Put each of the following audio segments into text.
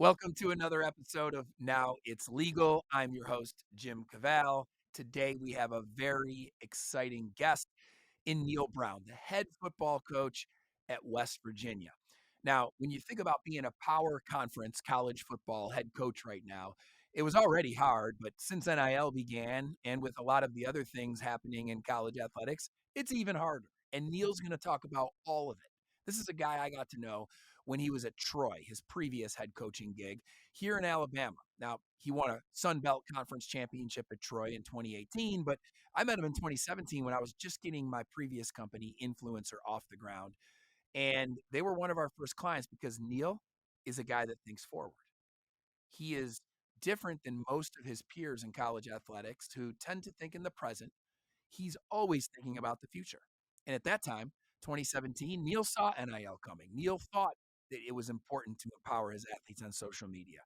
Welcome to another episode of Now It's Legal. I'm your host, Jim Cavale. Today we have a very exciting guest in Neal Brown, the head football coach at West Virginia. Now, when you think about being a power conference college football head coach right now, it was already hard, but since NIL began and with a lot of the other things happening in college athletics, it's even harder. And Neal's going to talk about all of it. This is a guy I got to know when he was at Troy, his previous head coaching gig here in Alabama. Now, he won a Sun Belt Conference championship at Troy in 2018, but I met him in 2017 when I was just getting my previous company, Influencer, off the ground. And they were one of our first clients because Neal is a guy that thinks forward. He is different than most of his peers in college athletics who tend to think in the present. He's always thinking about the future. And at that time, 2017, Neal saw NIL coming. Neal thought that it was important to empower his athletes on social media.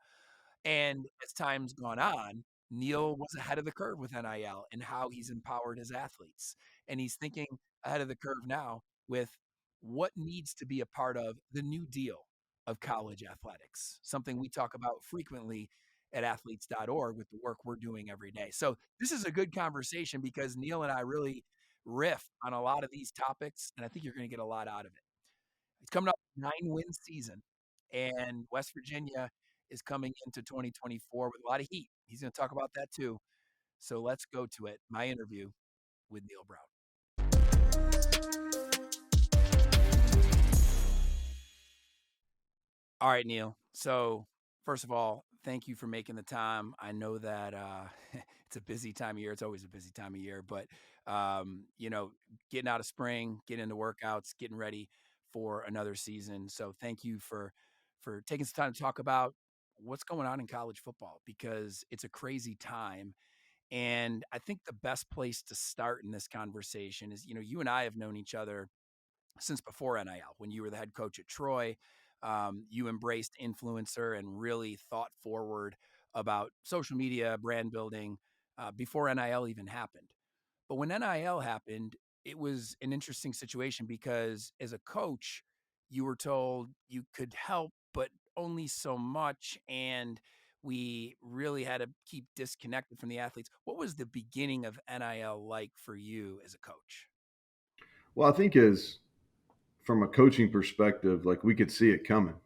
And as time's gone on, Neal was ahead of the curve with NIL and how he's empowered his athletes. And he's thinking ahead of the curve now with what needs to be a part of the new deal of college athletics, something we talk about frequently at athletes.org with the work we're doing every day. So this is a good conversation because Neal and I really riff on a lot of these topics, and I think you're going to get a lot out of it. It's coming up 9-win season, and West Virginia is coming into 2024 with a lot of heat. He's going to talk about that too. So let's go to it. My interview with Neal Brown. All right, Neal. So first of all, thank you for making the time. I know that it's a busy time of year. It's always a busy time of year, but getting out of spring, getting into workouts, getting ready for another season. So thank you for taking some time to talk about what's going on in college football because it's a crazy time. And I think the best place to start in this conversation is, you and I have known each other since before NIL. When you were the head coach at Troy, you embraced influencer and really thought forward about social media, brand building before NIL even happened. But when NIL happened, it was an interesting situation because as a coach, you were told you could help, but only so much. And we really had to keep disconnected from the athletes. What was the beginning of NIL like for you as a coach? Well, I think as from a coaching perspective, like we could see it coming.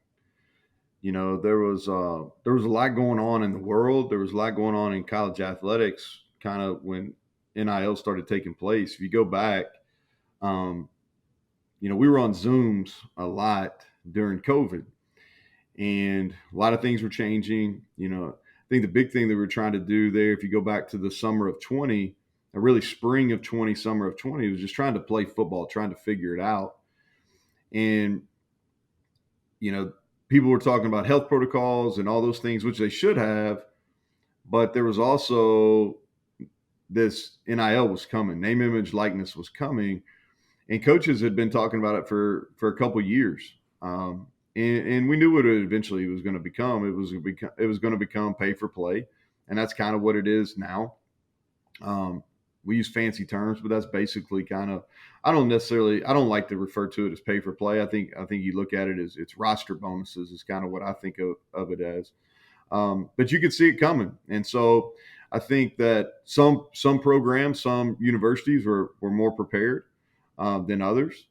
There was a lot going on in the world. There was a lot going on in college athletics. Kind of when NIL started taking place. If you go back, um, we were on Zooms a lot during COVID, and a lot of things were changing. I think the big thing that we were trying to do there, if you go back to the summer of 20, or really spring of 20, summer of 20, was just trying to play football, trying to figure it out. And you know, people were talking about health protocols and all those things, which they should have, but there was also this NIL was coming, name, image, likeness was coming, and coaches had been talking about it for a couple of years, and we knew what it eventually was going to become. It was going to become pay for play, and that's kind of what it is now. We use fancy terms, but that's basically kind of. I don't like to refer to it as pay for play. I think you look at it as it's roster bonuses is kind of what I think of it as. But you could see it coming, and so I think that some programs, some universities were more prepared than others.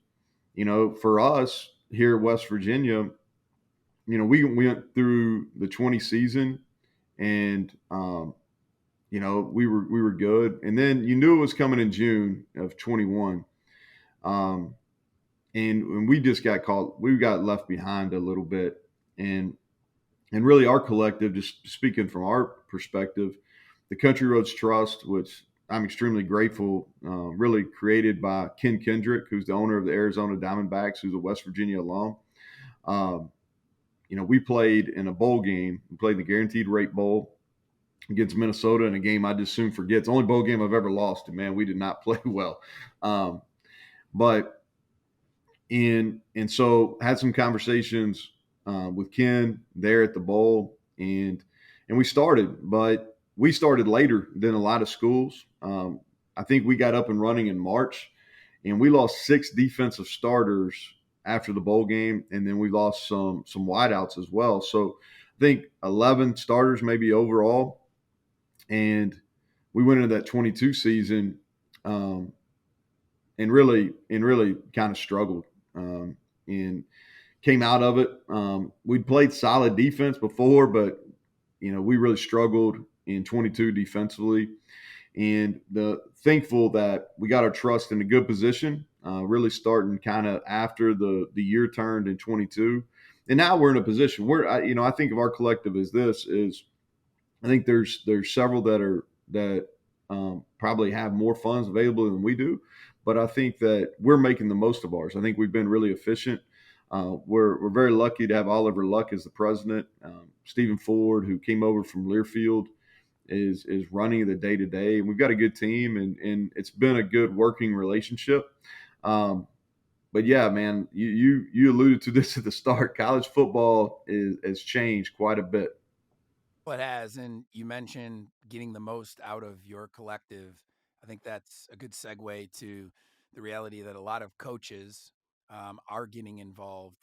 For us here at West Virginia, we went through the 20 season, and we were good, and then you knew it was coming in June of 21, um, and we just got caught. We got left behind a little bit, and really our collective, just speaking from our perspective, the Country Roads Trust, which I'm extremely grateful, really created by Ken Kendrick, who's the owner of the Arizona Diamondbacks, who's a West Virginia alum. Um, we played in a bowl game. We played in the Guaranteed Rate Bowl against Minnesota in a game I just soon forget. It's the only bowl game I've ever lost, and man, we did not play well. Um, but and so had some conversations with Ken there at the bowl, and we started later than a lot of schools. I think we got up and running in March, and we lost 6 defensive starters after the bowl game, and then we lost some wideouts as well. So think 11 starters maybe overall, and we went into that 22 season, um, and really kind of struggled, and came out of it. We'd played solid defense before, but we really struggled in 22 defensively, and the thankful that we got our trust in a good position, really starting kind of after the year turned in 22, and now we're in a position where I think of our collective as this is I think there's several that probably have more funds available than we do, but I think that we're making the most of ours. I think we've been really efficient. We're very lucky to have Oliver Luck as the president. Stephen Ford, who came over from Learfield, is running the day to day, and we've got a good team, and it's been a good working relationship. Um, but yeah, man, you alluded to this at the start. College football has changed quite a bit. Well, it has, and you mentioned getting the most out of your collective. I think that's a good segue to the reality that a lot of coaches are getting involved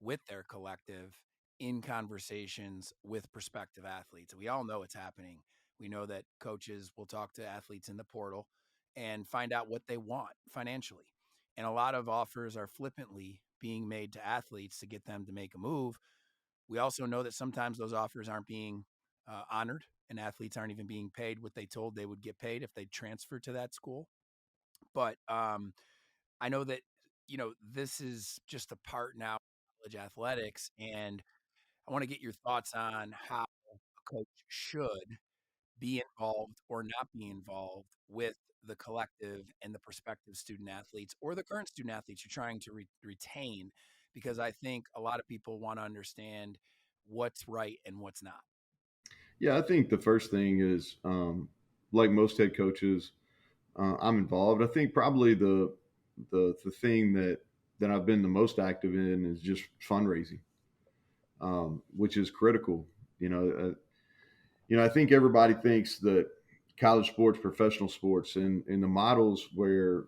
with their collective in conversations with prospective athletes. We all know it's happening. We know that coaches will talk to athletes in the portal and find out what they want financially. And a lot of offers are flippantly being made to athletes to get them to make a move. We also know that sometimes those offers aren't being honored, and athletes aren't even being paid what they told they would get paid if they transferred to that school. But I know that this is just a part now of college athletics, and I want to get your thoughts on how a coach should be involved or not be involved with the collective and the prospective student athletes or the current student athletes you're trying to retain, because I think a lot of people want to understand what's right and what's not. Yeah, I think the first thing is, like most head coaches, I'm involved. I think probably the thing that I've been the most active in is just fundraising, which is critical. You know, I think everybody thinks that college sports, professional sports, and the models where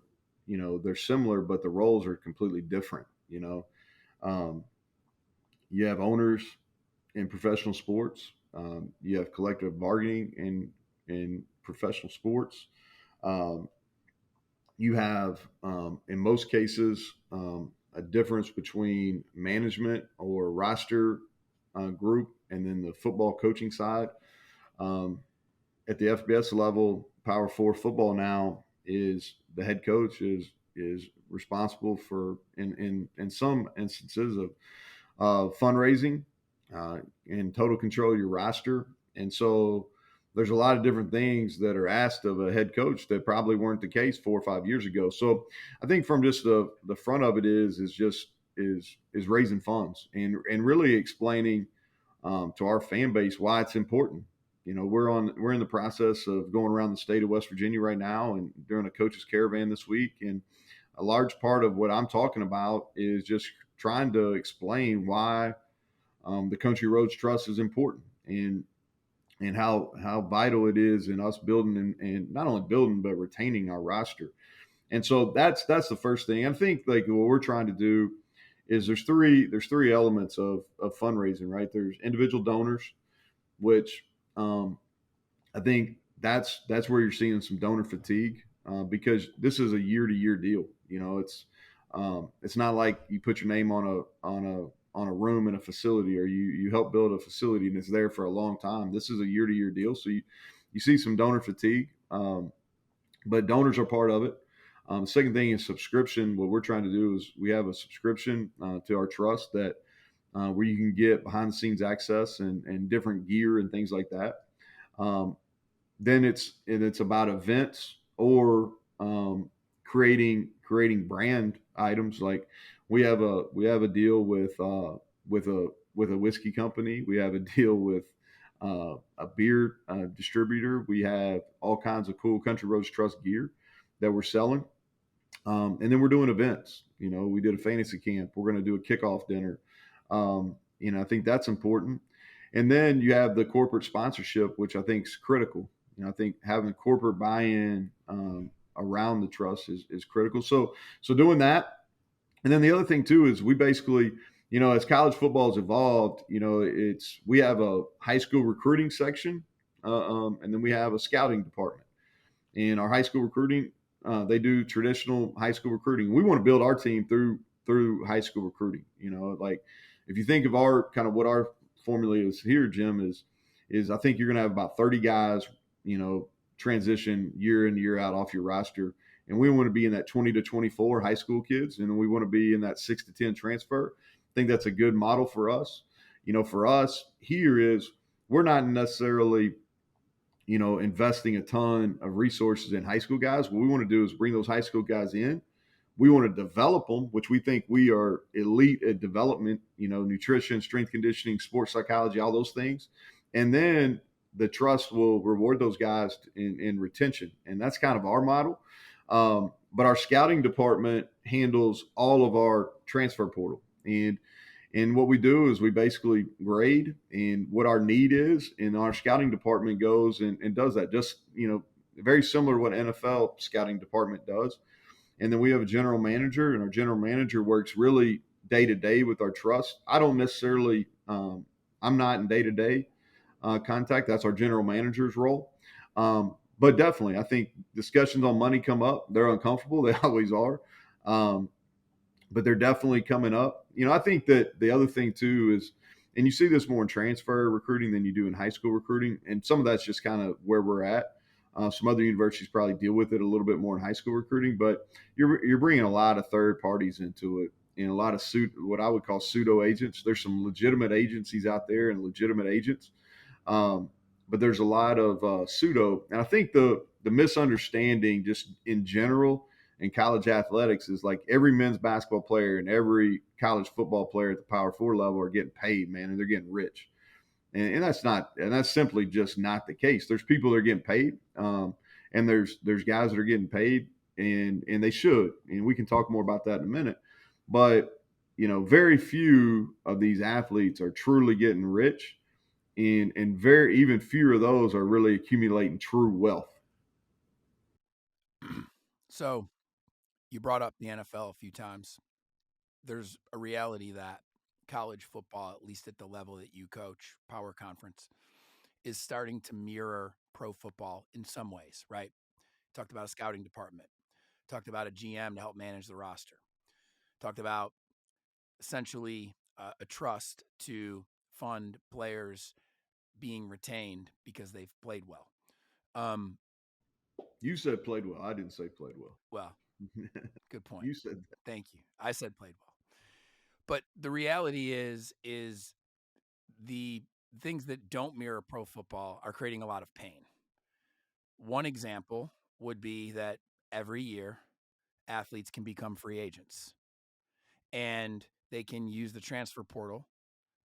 they're similar, but the roles are completely different. Um, you have owners in professional sports. You have collective bargaining in professional sports. Um, you have, in most cases, a difference between management or roster group and then the football coaching side. Um, at the FBS level, Power Four football now is the head coach is responsible for in some instances of fundraising, and total control of your roster. And so there's a lot of different things that are asked of a head coach that probably weren't the case 4 or 5 years ago. So I think from just the front of it is raising funds and really explaining to our fan base why it's important. We're in the process of going around the state of West Virginia right now and doing a coach's caravan this week. And a large part of what I'm talking about is just trying to explain why the Country Roads Trust is important and how vital it is in us building and not only building but retaining our roster. And so that's the first thing. I think like what we're trying to do is there's three elements of fundraising, right? There's individual donors, which I think that's where you're seeing some donor fatigue, because this is a year to year deal. It's not like you put your name on a room in a facility, or you help build a facility and it's there for a long time. This is a year to year deal, so you see some donor fatigue, but donors are part of it. The second thing is subscription. What we're trying to do is we have a subscription to our trust that where you can get behind the scenes access and different gear and things like that. Um, then it's about events or creating brand items. Like we have a deal with a whiskey company. We have a deal with a beer distributor. We have all kinds of cool Country Roads Trust gear that we're selling. And then we're doing events. We did a fantasy camp. We're going to do a kickoff dinner. I think that's important. And then you have the corporate sponsorship, which I think is critical. I think having corporate buy-in around the trust is critical. So doing that, and then the other thing too is we basically as college football has evolved, we have a high school recruiting section, and then we have a scouting department. In our high school recruiting, they do traditional high school recruiting. We want to build our team through high school recruiting. Like if you think of our kind of what our formula is here, Jim, is I think you're going to have about 30 guys, transition year in year out off your roster, and we want to be in that 20 to 24 high school kids, and we want to be in that 6 to 10 transfer. I think that's a good model for us. For us here is we're not necessarily investing a ton of resources in high school guys. What we want to do is bring those high school guys in. We want to develop them, which we think we are elite at development, nutrition, strength conditioning, sports psychology, all those things. And then the trust will reward those guys in retention. And that's kind of our model. But our scouting department handles all of our transfer portal. And what we do is we basically grade and what our need is, and our scouting department goes and does that. Just very similar to what NFL scouting department does. And then we have a general manager, and our general manager works really day to day with our trust. I don't necessarily, I'm not in day to day contact. That's our general manager's role. But definitely, I think discussions on money come up. They're uncomfortable. They always are. But they're definitely coming up. I think that the other thing too is, and you see this more in transfer recruiting than you do in high school recruiting, and some of that's just kind of where we're at. Some other universities probably deal with it a little bit more in high school recruiting, but you're bringing a lot of third parties into it, and a lot of what I would call pseudo agents. There's some legitimate agencies out there and legitimate agents, but there's a lot of pseudo. And I think the misunderstanding just in general in college athletics is like every men's basketball player and every college football player at the Power Four level are getting paid, man, and they're getting rich. And that's simply just not the case. There's people that are getting paid, and there's guys that are getting paid, and they should. And we can talk more about that in a minute. But very few of these athletes are truly getting rich, and very even fewer of those are really accumulating true wealth. So you brought up the NFL a few times. There's a reality that college football, at least at the level that you coach, Power Conference, is starting to mirror pro football in some ways, right? Talked about a scouting department, talked about a GM to help manage the roster, talked about essentially a trust to fund players being retained because they've played well. Um, You said played well. I didn't say played well. well, good point. You said that. Thank you. I said played well. But the reality is the things that don't mirror pro football are creating a lot of pain. One example would be that every year athletes can become free agents and they can use the transfer portal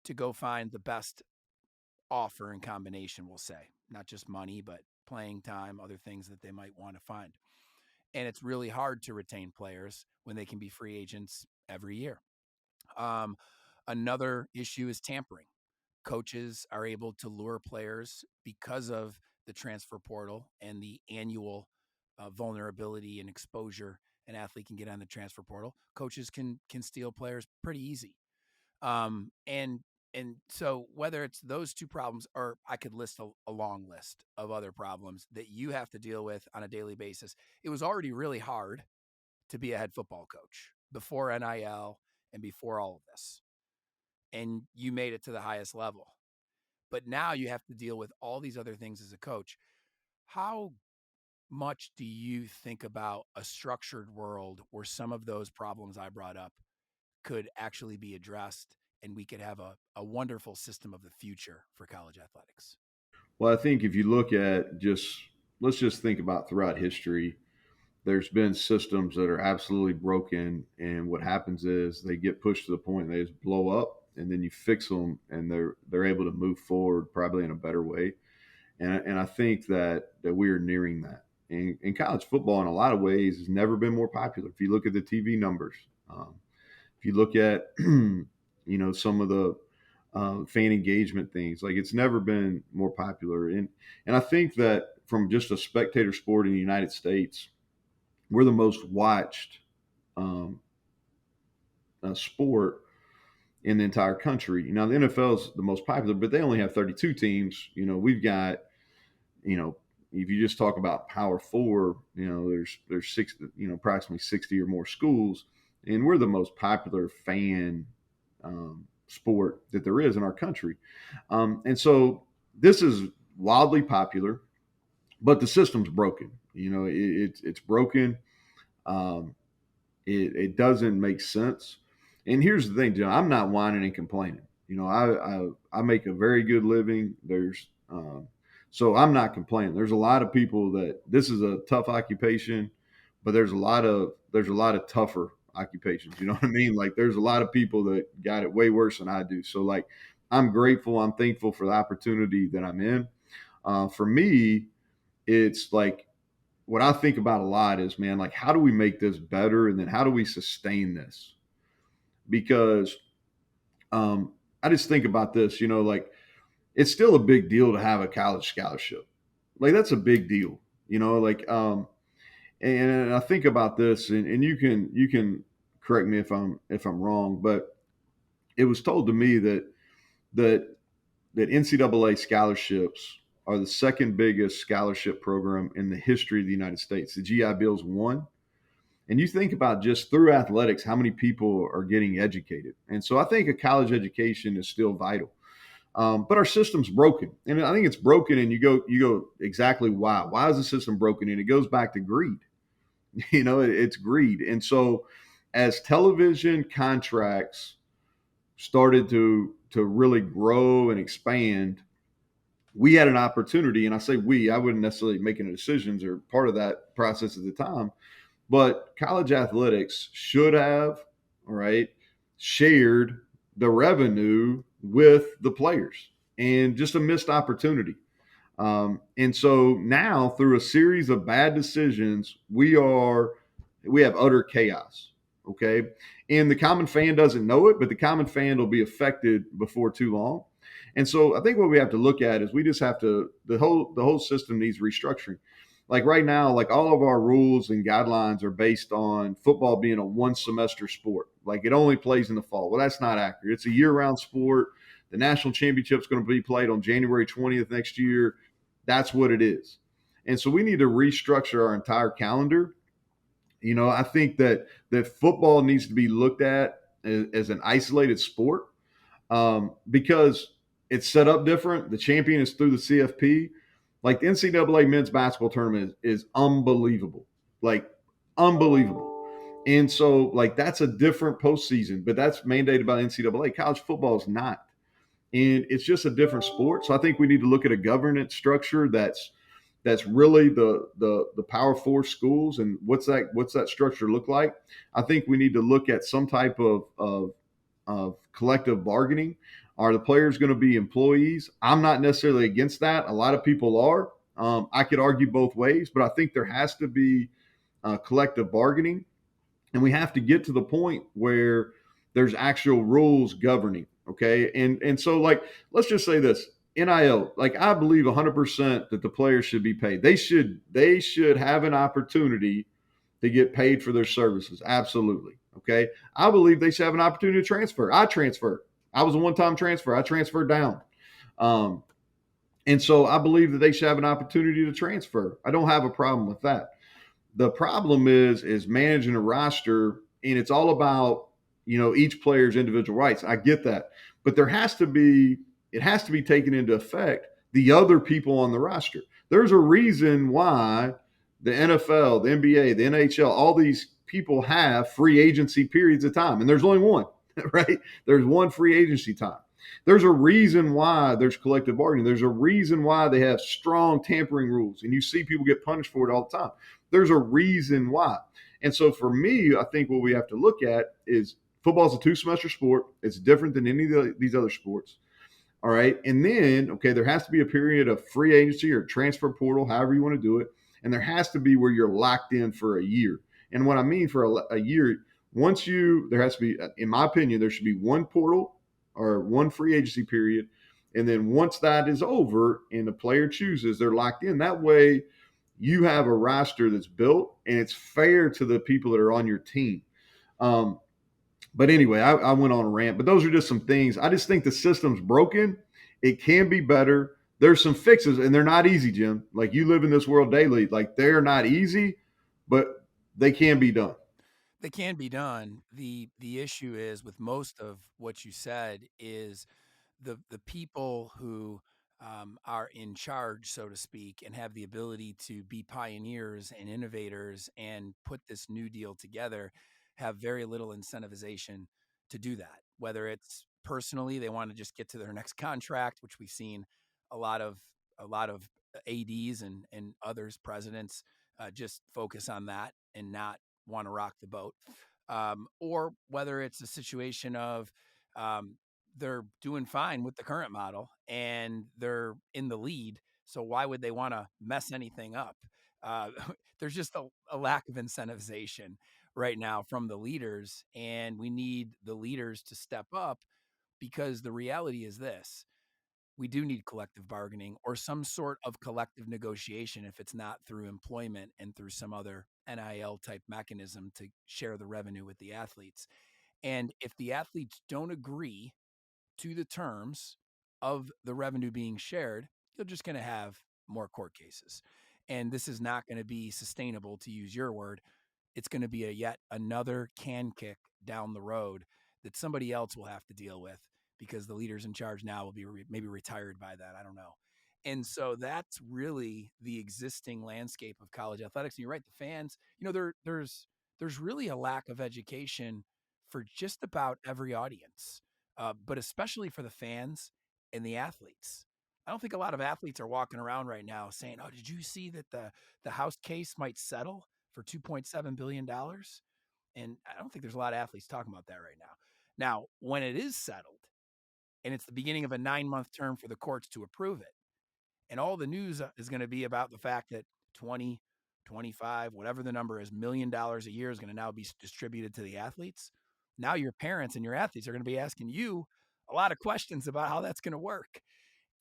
to go find the best offer and combination, we'll say, not just money, but playing time, other things that they might want to find. And it's really hard to retain players when they can be free agents every year. Um, Another issue is tampering. Coaches are able to lure players because of the transfer portal and the annual vulnerability and exposure an athlete can get on the transfer portal. Coaches can steal players pretty easy. And so whether it's those two problems, or I could list a long list of other problems that you have to deal with on a daily basis. It was already really hard to be a head football coach before NIL and before all of this. And you made it to the highest level. But now you have to deal with all these other things as a coach. How much do you think about a structured world where some of those problems I brought up could actually be addressed and we could have a wonderful system of the future for college athletics? Well, I think if you look at let's just think about throughout history, there's been systems that are absolutely broken, and what happens is they get pushed to the point they just blow up, and then you fix them, and they're able to move forward probably in a better way. And I think that we are nearing that. And college football, in a lot of ways, has never been more popular. If you look at the TV numbers, if you look at some of the fan engagement things, like it's never been more popular. And I think that from just a spectator sport in the United States, we're the most watched sport in the entire country. Now the NFL is the most popular, but they only have 32 teams. We've got, you know, if you just talk about Power Four, there's approximately 60 or more schools, and we're the most popular fan sport that there is in our country. And so this is wildly popular, but the system's broken. It's broken. Um, it doesn't make sense. And here's the thing, John, I'm not whining and complaining. I make a very good living. So I'm not complaining. There's a lot of people that this is a tough occupation, but there's a lot of tougher occupations. You know what I mean? Like there's a lot of people that got it way worse than I do. So like I'm grateful, I'm thankful for the opportunity that I'm in. For me, it's like what I think about a lot is, man, like how do we make this better, and then how do we sustain this? Because I just think about this, like it's still a big deal to have a college scholarship. Like that's a big deal, like and I think about this, and you can correct me if I'm wrong, but it was told to me that that NCAA scholarships are the second biggest scholarship program in the history of the United States. The GI Bill's one. And you think about just through athletics, how many people are getting educated. And so I think a college education is still vital. But our system's broken. And I think it's broken, and you go exactly why. Why is the system broken? And it goes back to greed. It's greed. And so as television contracts started to really grow and expand, we had an opportunity, and I say we, I wouldn't necessarily make any decisions or part of that process at the time, but college athletics should have, all right, shared the revenue with the players, and just a missed opportunity. And so now, through a series of bad decisions, we have utter chaos. Okay, and the common fan doesn't know it, but the common fan will be affected before too long. And so I think what we have to look at is we just have to the whole system needs restructuring. Like right now, like all of our rules and guidelines are based on football being a one semester sport. Like it only plays in the fall. Well, that's not accurate. It's a year round sport. The national championship is going to be played on January 20th next year. That's what it is. And so we need to restructure our entire calendar. I think that football needs to be looked at as an isolated sport, because it's set up different. The champion is through the CFP. Like the NCAA men's basketball tournament is unbelievable, like unbelievable. And so, like that's a different postseason, but that's mandated by the NCAA. College football is not, and it's just a different sport. So I think we need to look at a governance structure that's really the Power Four schools, and what's that structure look like. I think we need to look at some type of collective bargaining. Are the players going to be employees? I'm not necessarily against that. A lot of people are. I could argue both ways, but I think there has to be collective bargaining, and we have to get to the point where there's actual rules governing. Okay, and so like let's just say this: NIL. Like I believe 100% that the players should be paid. They should have an opportunity to get paid for their services. Absolutely. Okay. I believe they should have an opportunity to transfer. I transferred. I was a one-time transfer. I transferred down. Um, and so I believe that they should have an opportunity to transfer. I don't have a problem with that. The problem is managing a roster, and it's all about each player's individual rights. I get that, but it has to be taken into effect the other people on the roster. There's a reason why the NFL, the NBA, the NHL, all these people have free agency periods of time, and there's only one, right? There's one free agency time. There's a reason why there's collective bargaining. There's a reason why they have strong tampering rules, and you see people get punished for it all the time. There's a reason why. And so for me, I think what we have to look at is football is a two-semester sport. It's different than any of these other sports. All right. And then, okay, there has to be a period of free agency or transfer portal, however you want to do it. And there has to be where you're locked in for a year. And what I mean for a year, there has to be, in my opinion, there should be one portal or one free agency period. And then once that is over and the player chooses, they're locked in. That way you have a roster that's built and it's fair to the people that are on your team. But anyway, I went on a rant. But those are just some things. I just think the system's broken. It can be better. There's some fixes, and they're not easy, Jim. Like you live in this world daily. Like they're not easy, but they can be done. They can be done. The issue is with most of what you said is the people who are in charge, so to speak, and have the ability to be pioneers and innovators and put this new deal together have very little incentivization to do that. Whether it's personally, they want to just get to their next contract, which we've seen a lot of a lot of ads and others presidents just focus on that and not want to rock the boat, or whether it's a situation of um, they're doing fine with the current model and they're in the lead. So why would they want to mess anything up? Uh, there's just a lack of incentivization right now from the leaders, and we need the leaders to step up because the reality is this: we do need collective bargaining or some sort of collective negotiation if it's not through employment and through some other NIL type mechanism to share the revenue with the athletes. And if the athletes don't agree to the terms of the revenue being shared, you're just going to have more court cases. And this is not going to be sustainable, to use your word. It's going to be a yet another can kick down the road that somebody else will have to deal with because the leaders in charge now will be maybe retired by that. I don't know. And so that's really the existing landscape of college athletics. And you're right, the fans, there's really a lack of education for just about every audience, but especially for the fans and the athletes. I don't think a lot of athletes are walking around right now saying, "Oh, did you see that the House case might settle for $2.7 billion?" And I don't think there's a lot of athletes talking about that right now. Now, when it is settled and it's the beginning of a 9-month term for the courts to approve it, and all the news is going to be about the fact that 20, 25, whatever the number is, $1 million a year is going to now be distributed to the athletes. Now your parents and your athletes are going to be asking you a lot of questions about how that's going to work.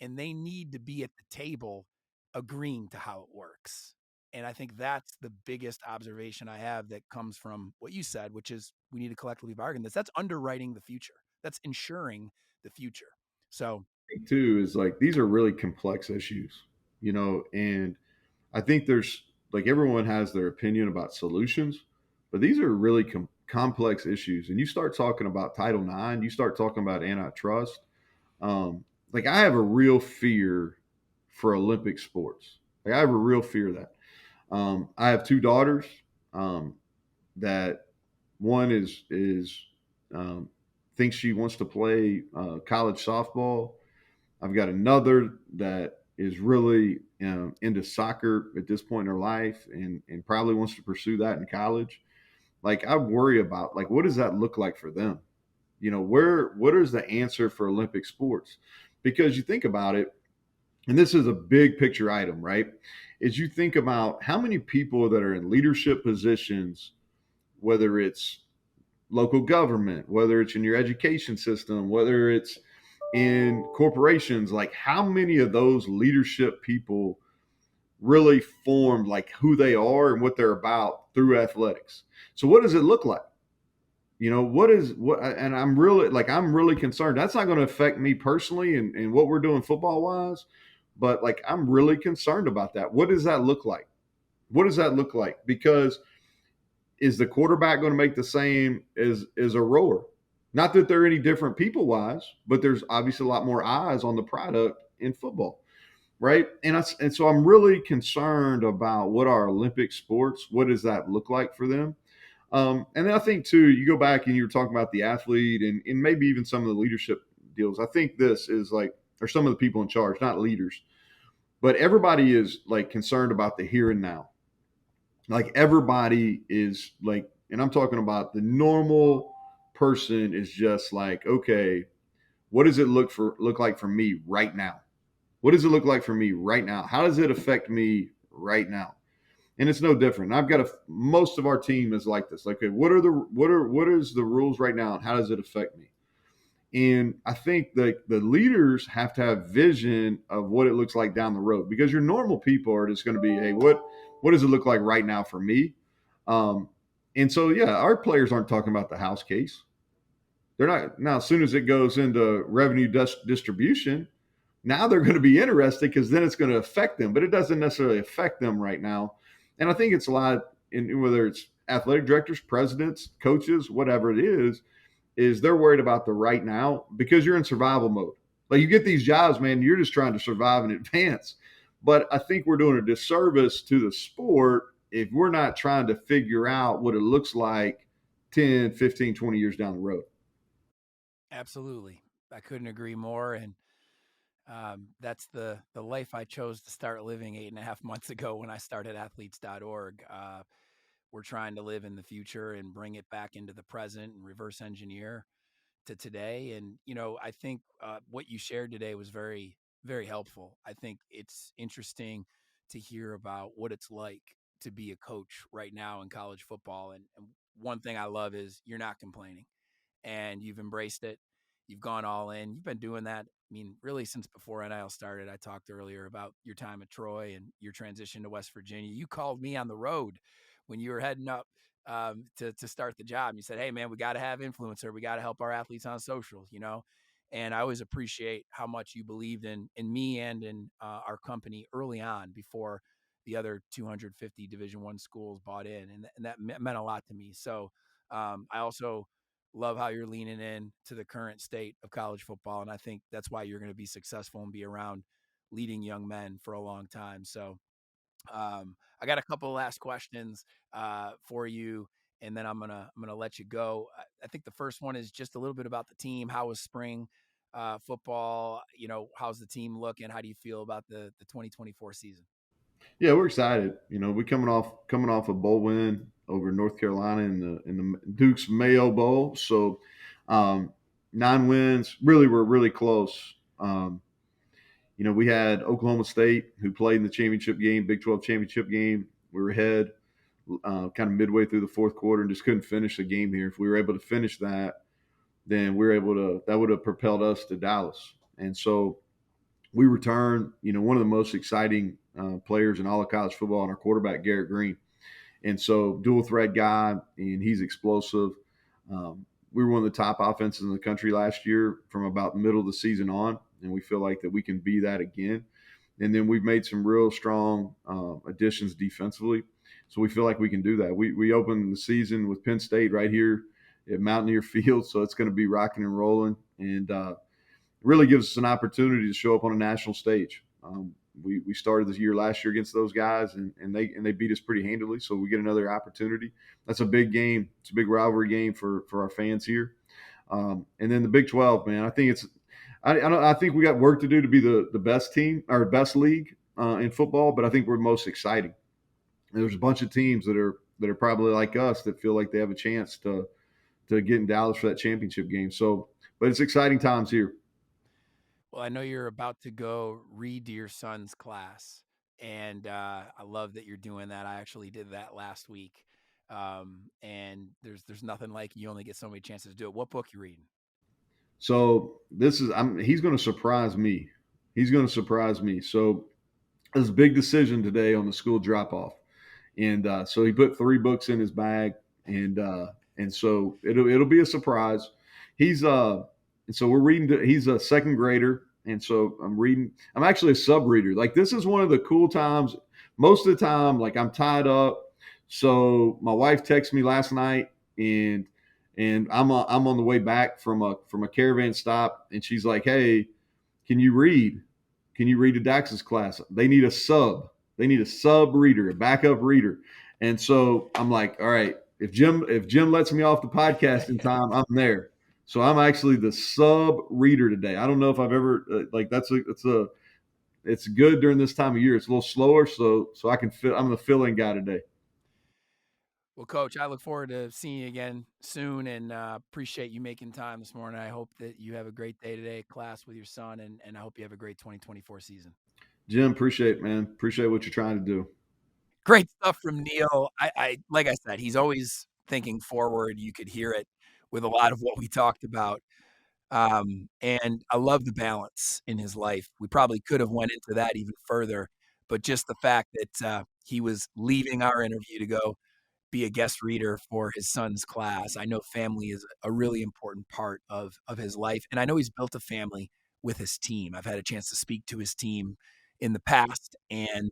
And they need to be at the table agreeing to how it works. And I think that's the biggest observation I have that comes from what you said, which is we need to collectively bargain this. That's underwriting the future. That's ensuring the future. So Too is like these are really complex issues, and I think there's like everyone has their opinion about solutions, but these are really complex issues. And you start talking about Title IX, you start talking about antitrust. Like I have a real fear for Olympic sports. Like I have a real fear of that. I have two daughters. That one is um, thinks she wants to play college softball. I've got another that is really into soccer at this point in her life and probably wants to pursue that in college. Like I worry about like what does that look like for them? What is the answer for Olympic sports? Because you think about it, and this is a big picture item, right? Is you think about how many people that are in leadership positions, whether it's local government, whether it's in your education system, whether it's in corporations, like how many of those leadership people really formed like who they are and what they're about through athletics. So what does it look like? And I'm really concerned. That's not going to affect me personally and what we're doing football wise, but like I'm really concerned about that. What does that look like? What does that look like? Because is the quarterback going to make the same as a rower? Not that they're any different people wise, but there's obviously a lot more eyes on the product in football, right? And so I'm really concerned about what our Olympic sports, what does that look like for them? And then I think too, you go back and you were talking about the athlete and maybe even some of the leadership deals. I think this is like, or some of the people in charge, not leaders, but everybody is like concerned about the here and now. Like everybody is like, and I'm talking about the normal person is just like, okay, what does it look like for me right now? What does it look like for me right now? How does it affect me right now? And it's no different. I've got most of our team is like this. Like, okay, what is the rules right now, and how does it affect me? And I think that the leaders have to have vision of what it looks like down the road because your normal people are just going to be, hey, what does it look like right now for me? Um, and so, yeah, our players aren't talking about the house case. They're not now. As soon as it goes into revenue distribution, now they're going to be interested because then it's going to affect them. But it doesn't necessarily affect them right now. And I think it's a lot in whether it's athletic directors, presidents, coaches, whatever it is they're worried about the right now because you're in survival mode. Like you get these jobs, man, you're just trying to survive in advance. But I think we're doing a disservice to the sport if we're not trying to figure out what it looks like 10, 15, 20 years down the road. Absolutely. I couldn't agree more. And that's the life I chose to start living 8.5 months ago when I started athletes.org. We're trying to live in the future and bring it back into the present and reverse engineer to today. And, I think what you shared today was very, very helpful. I think it's interesting to hear about what it's like to be a coach right now in college football. And one thing I love is you're not complaining and you've embraced it. You've gone all in. You've been doing that. I mean, really since before NIL started. I talked earlier about your time at Troy and your transition to West Virginia. You called me on the road when you were heading up to start the job. You said, "Hey, man, we got to have influencer. We got to help our athletes on social." And I always appreciate how much you believed in me and in our company early on before the other 250 Division I schools bought in, and that meant a lot to me. So I also love how you're leaning in to the current state of college football. And I think that's why you're going to be successful and be around leading young men for a long time. So I got a couple of last questions for you, and then I'm gonna let you go. I think the first one is just a little bit about the team. How was spring football? How's the team looking? How do you feel about the 2024 season? Yeah, we're excited. We coming off a bowl win over North Carolina in the Duke's Mayo Bowl. So 9 wins. Really, we're really close. We had Oklahoma State who played in the championship game, Big 12 championship game. We were ahead kind of midway through the fourth quarter and just couldn't finish the game here. If we were able to finish that, then we were able to. That would have propelled us to Dallas. And so we returned. One of the most exciting players in all of college football, and our quarterback Garrett Green. And so dual threat guy, and he's explosive. We were one of the top offenses in the country last year from about the middle of the season on, and we feel like that we can be that again. And then we've made some real strong additions defensively, so we feel like we can do that. We opened the season with Penn State right here at Mountaineer Field, so it's going to be rocking and rolling, and really gives us an opportunity to show up on a national stage. We started this year last year against those guys, and they beat us pretty handily. So we get another opportunity. That's a big game. It's a big rivalry game for our fans here. And then the Big 12, man. I think it's I think we got work to do to be the best team or best league in football, but I think we're most exciting. And there's a bunch of teams that are probably like us that feel like they have a chance to get in Dallas for that championship game. So, but it's exciting times here. Well, I know you're about to go read to your son's class, and I love that you're doing that. I actually did that last week, and there's nothing like you only get so many chances to do it. What book you reading? So he's going to surprise me. He's going to surprise me. So there's a big decision today on the school drop off, and so he put 3 books in his bag, and so it'll be a surprise. He's and so we're reading. He's a second grader, and so I'm reading. I'm actually a sub reader. Like this is one of the cool times. Most of the time, like I'm tied up. So my wife texted me last night, and I'm on the way back from a caravan stop, and she's like, "Hey, can you read? Can you read to Dax's class? They need a sub. They need a sub reader, a backup reader." And so I'm like, "All right, if Jim lets me off the podcast in time, I'm there." So I'm actually the sub reader today. I don't know if I've ever like it's good during this time of year. It's a little slower, so I can fit. I'm the fill-in guy today. Well, Coach, I look forward to seeing you again soon, and appreciate you making time this morning. I hope that you have a great day today, class with your son, and I hope you have a great 2024 season. Jim, appreciate man. Appreciate what you're trying to do. Great stuff from Neal. I like I said, he's always thinking forward. You could hear it with a lot of what we talked about. And I love the balance in his life. We probably could have went into that even further, but just the fact that he was leaving our interview to go be a guest reader for his son's class. I know family is a really important part of his life, and I know he's built a family with his team. I've had a chance to speak to his team in the past, and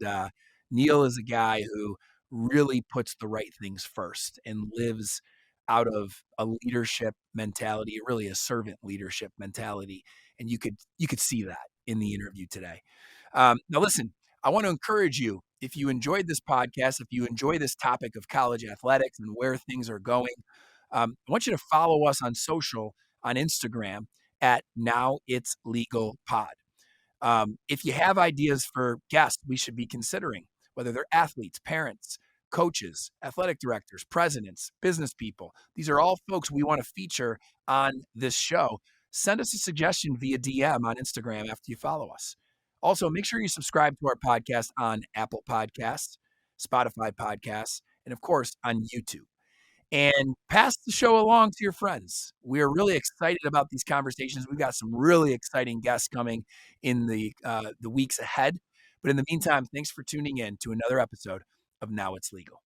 Neal is a guy who really puts the right things first and lives out of a leadership mentality, really a servant leadership mentality, and you could see that in the interview today. Now, listen, I want to encourage you, if you enjoyed this podcast, if you enjoy this topic of college athletics and where things are going, I want you to follow us on social on Instagram at Now It's Legal Pod. If you have ideas for guests we should be considering, whether they're athletes, parents, coaches, athletic directors, presidents, business people, these are all folks we want to feature on this show. Send us a suggestion via DM on Instagram after you follow us. Also, make sure you subscribe to our podcast on Apple Podcasts, Spotify Podcasts, and of course on YouTube, and pass the show along to your friends. We are really excited about these conversations. We've got some really exciting guests coming in the weeks ahead. But in the meantime, thanks for tuning in to another episode of Now It's Legal.